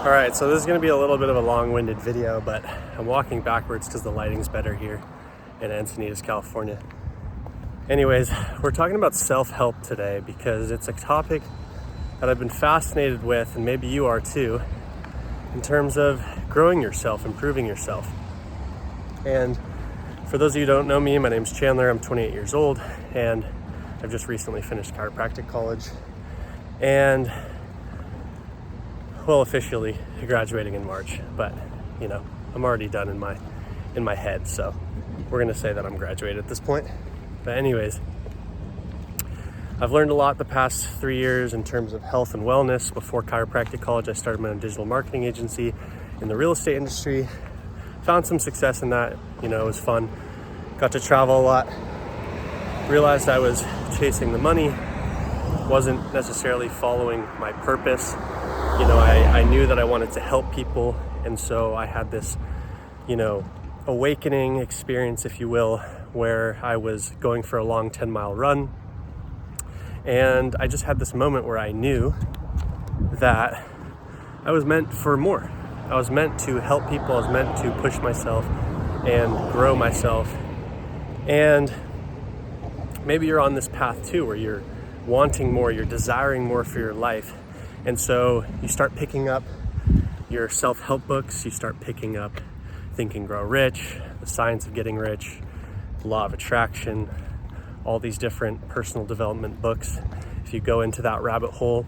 All right, so this is gonna be a little bit of a long-winded video, but I'm walking backwards because the lighting's better here in Encinitas, California. Anyways, we're talking about self-help today because it's a topic that I've been fascinated with, and maybe you are too, in terms of growing yourself, improving yourself. And for those of you who don't know me, my name's Chandler. I'm 28 years old, and I've just recently finished chiropractic college. And well, officially graduating in March, but you know, I'm already done in my head, so we're gonna say that I'm graduated at this point. But anyways, I've learned a lot the past 3 years in terms of health and wellness. Before chiropractic college, I started my own digital marketing agency in the real estate industry. Found some success in that, you know, it was fun. Got to travel a lot. Realized I was chasing the money, wasn't necessarily following my purpose. You know, I knew that I wanted to help people, and so I had this, you know, awakening experience, if you will, where I was going for a long 10-mile run, and I just had this moment where I knew that I was meant for more. I was meant to help people, I was meant to push myself and grow myself. And maybe you're on this path too, where you're wanting more, you're desiring more for your life. And so you start picking up your self-help books, you start picking up Think and Grow Rich, The Science of Getting Rich, The Law of Attraction, all these different personal development books. If you go into that rabbit hole,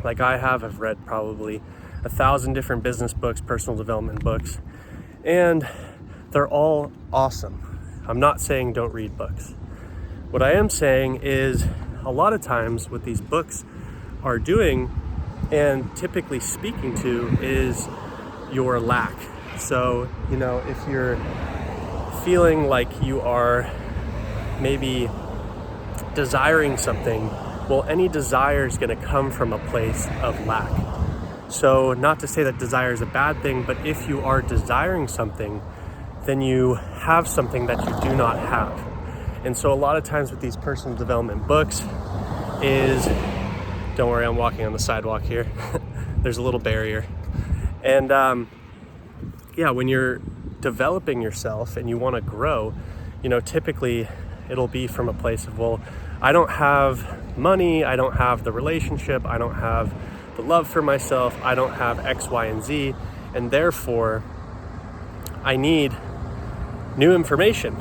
like I have, I've read probably 1,000 different business books, personal development books, and they're all awesome. I'm not saying don't read books. What I am saying is a lot of times what these books are doing and typically speaking to is your lack. So, you know, if you're feeling like you are maybe desiring something, well, any desire is going to come from a place of lack. So not to say that desire is a bad thing, but if you are desiring something, then you have something that you do not have. And so a lot of times with these personal development books is, don't worry, I'm walking on the sidewalk here. There's a little barrier. And yeah, when you're developing yourself and you want to grow, you know, typically it'll be from a place of, well, I don't have money, I don't have the relationship, I don't have the love for myself, I don't have X, Y, and Z, and therefore I need new information.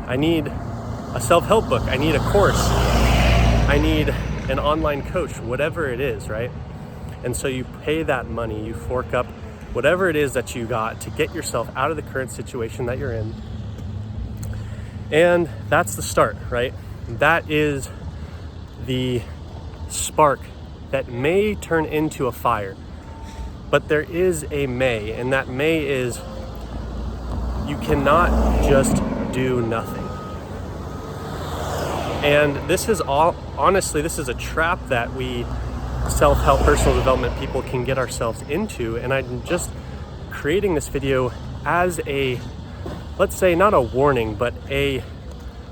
I need a self-help book, I need a course, I need an online coach, whatever it is, right? And so you pay that money, you fork up whatever it is that you got to get yourself out of the current situation that you're in. And that's the start, right? That is the spark that may turn into a fire. But there is a may, and that may is you cannot just do nothing. And this is all, honestly, this is a trap that we self-help personal development people can get ourselves into. And I'm just creating this video as a, let's say not a warning, but a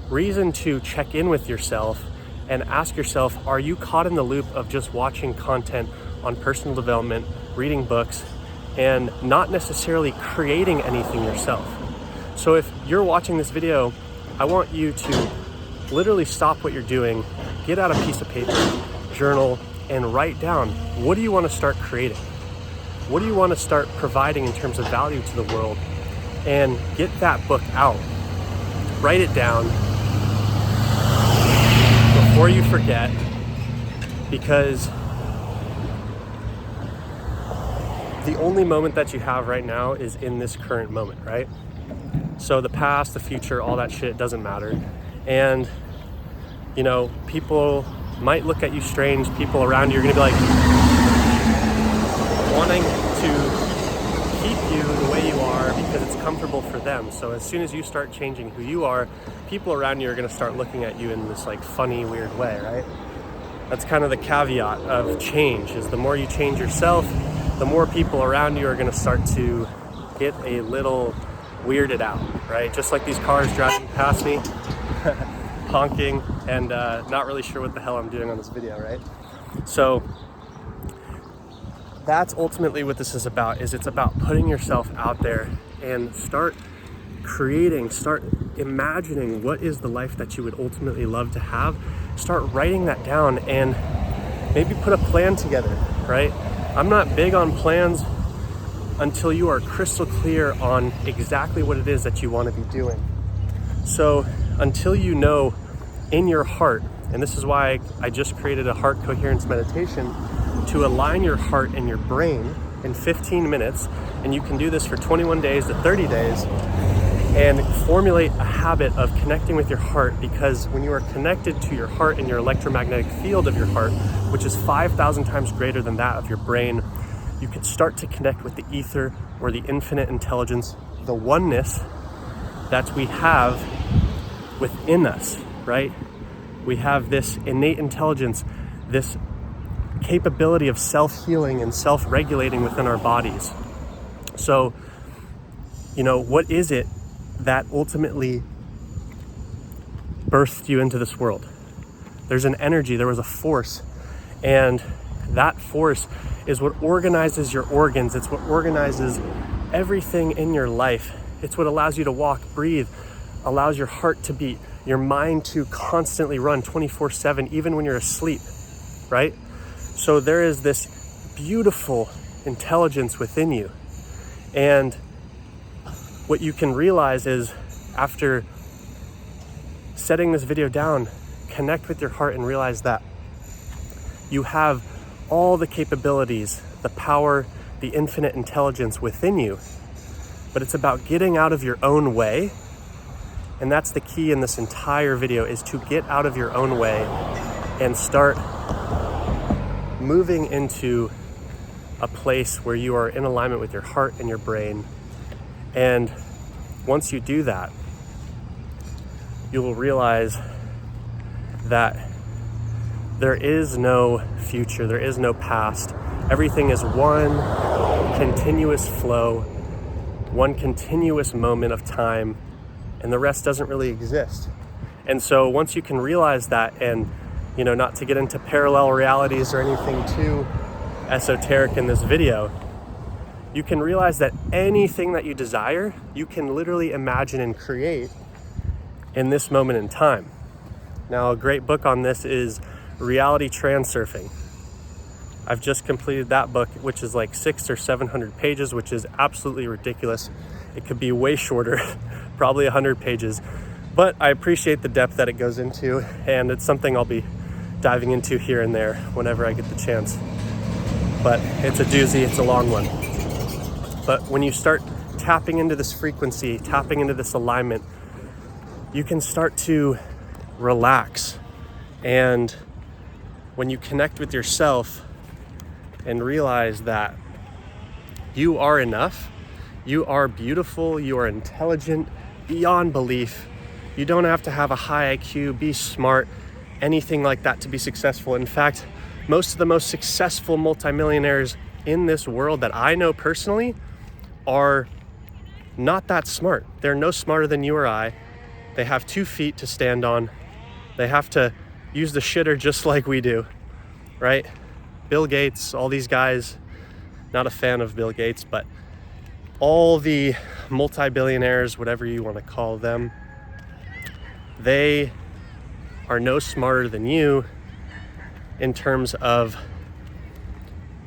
reason to check in with yourself and ask yourself, are you caught in the loop of just watching content on personal development, reading books, and not necessarily creating anything yourself? So if you're watching this video, I want you to literally stop what you're doing, get out a piece of paper, journal, and write down, what do you want to start creating? What do you want to start providing in terms of value to the world? And get that book out. Write it down before you forget, because the only moment that you have right now is in this current moment, right? So the past, the future, all that shit doesn't matter. And, you know, people might look at you strange, people around you are gonna be like wanting to keep you the way you are because it's comfortable for them. So as soon as you start changing who you are, people around you are gonna start looking at you in this like funny, weird way, right? That's kind of the caveat of change, is the more you change yourself, the more people around you are gonna start to get a little weirded out, right? Just like these cars driving past me, honking, and not really sure what the hell I'm doing on this video, right? So that's ultimately what this is about. Is it's about putting yourself out there and start creating, start imagining what is the life that you would ultimately love to have. Start writing that down and maybe put a plan together, right? I'm not big on plans until you are crystal clear on exactly what it is that you want to be doing. So until you know in your heart, and this is why I just created a heart coherence meditation to align your heart and your brain in 15 minutes, and you can do this for 21 days to 30 days, and formulate a habit of connecting with your heart, because when you are connected to your heart and your electromagnetic field of your heart, which is 5,000 times greater than that of your brain, you can start to connect with the ether or the infinite intelligence, the oneness that we have within us, right? We have this innate intelligence, this capability of self-healing and self-regulating within our bodies. So, what is it that ultimately birthed you into this world? There's an energy, there was a force, and that force is what organizes your organs. It's what organizes everything in your life. It's what allows you to walk, breathe, allows your heart to beat, your mind to constantly run 24/7, even when you're asleep, right? So there is this beautiful intelligence within you. And what you can realize is, after setting this video down, connect with your heart and realize that you have all the capabilities, the power, the infinite intelligence within you. But it's about getting out of your own way. And that's the key in this entire video, is to get out of your own way and start moving into a place where you are in alignment with your heart and your brain. And once you do that, you will realize that there is no future, there is no past. Everything is one continuous flow, one continuous moment of time, and the rest doesn't really exist. And so once you can realize that, and not to get into parallel realities or anything too esoteric in this video, you can realize that anything that you desire, you can literally imagine and create in this moment in time. Now, a great book on this is Reality Transurfing. I've just completed that book, which is like 600 or 700 pages, which is absolutely ridiculous. It could be way shorter, probably 100 pages, but I appreciate the depth that it goes into, and it's something I'll be diving into here and there whenever I get the chance. But it's a doozy, it's a long one. But when you start tapping into this frequency, tapping into this alignment, you can start to relax. And when you connect with yourself and realize that you are enough, you are beautiful, you are intelligent beyond belief. You don't have to have a high IQ, be smart, anything like that to be successful. In fact, most of the most successful multimillionaires in this world that I know personally are not that smart. They're no smarter than you or I. They have 2 feet to stand on. They have to use the shitter just like we do, right? Bill Gates, all these guys, not a fan of Bill Gates, but all the multi-billionaires, whatever you want to call them, they are no smarter than you in terms of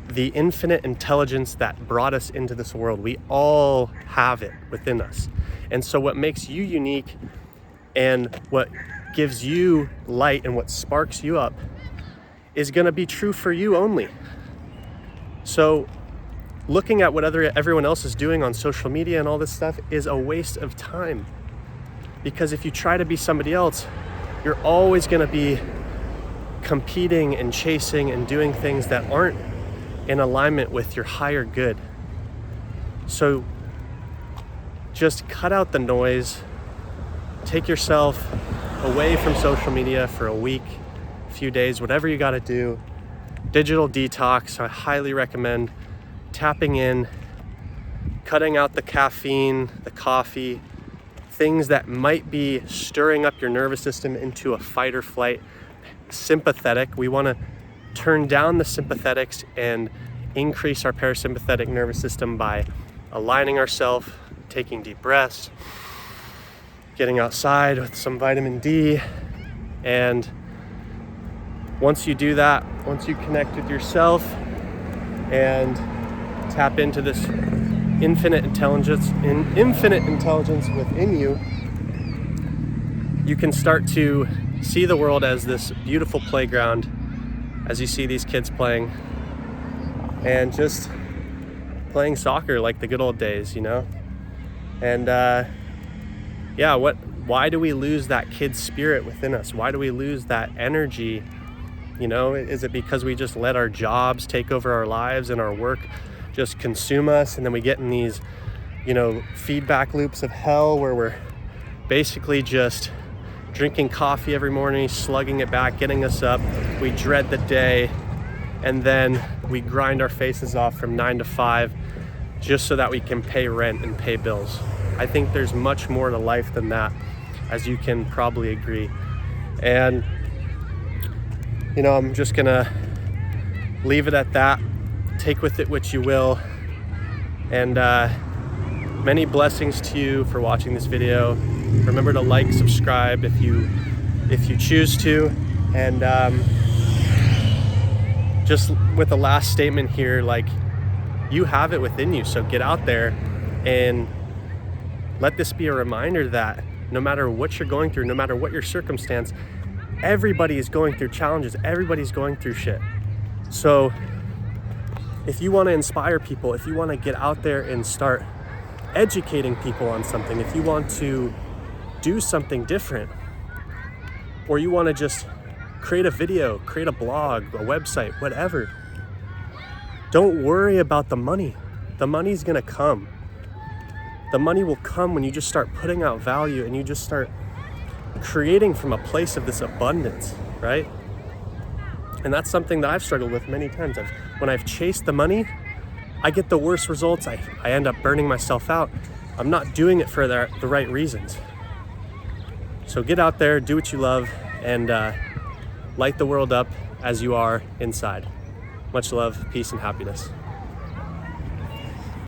the infinite intelligence that brought us into this world. We all have it within us. And so what makes you unique and what gives you light and what sparks you up is going to be true for you only. So looking at what everyone else is doing on social media and all this stuff is a waste of time. Because if you try to be somebody else, you're always going to be competing and chasing and doing things that aren't in alignment with your higher good. So just cut out the noise, take yourself away from social media for a week, a few days, whatever you got to do. Digital detox, I highly recommend tapping in, cutting out the caffeine, the coffee, things that might be stirring up your nervous system into a fight or flight sympathetic. We want to turn down the sympathetics and increase our parasympathetic nervous system by aligning ourselves, taking deep breaths, getting outside with some vitamin D. And once you do that, once you connect with yourself and tap into this infinite intelligence within you, you can start to see the world as this beautiful playground as you see these kids playing and just playing soccer like the good old days, you know? And why do we lose that kid spirit within us? Why do we lose that energy? You know, is it because we just let our jobs take over our lives and our work just consume us, and then we get in these, you know, feedback loops of hell where we're basically just drinking coffee every morning, slugging it back, getting us up. We dread the day, and then we grind our faces off from 9 to 5 just so that we can pay rent and pay bills. I think there's much more to life than that, as you can probably agree. And, you know, I'm just gonna leave it at that. Take with it what you will. And many blessings to you for watching this video. Remember to like, subscribe if you choose to. And just with the last statement here, like, you have it within you, so get out there and let this be a reminder that no matter what you're going through, no matter what your circumstance, everybody is going through challenges, everybody's going through shit. So if you want to inspire people, if you want to get out there and start educating people on something, if you want to do something different, or you want to just create a video, create a blog, a website, whatever, don't worry about the money. The money's gonna come. The money will come when you just start putting out value and you just start creating from a place of this abundance, right? And that's something that I've struggled with many times. When I've chased the money, I get the worst results. I end up burning myself out. I'm not doing it for the right reasons. So get out there, do what you love, and light the world up as you are inside. Much love, peace, and happiness.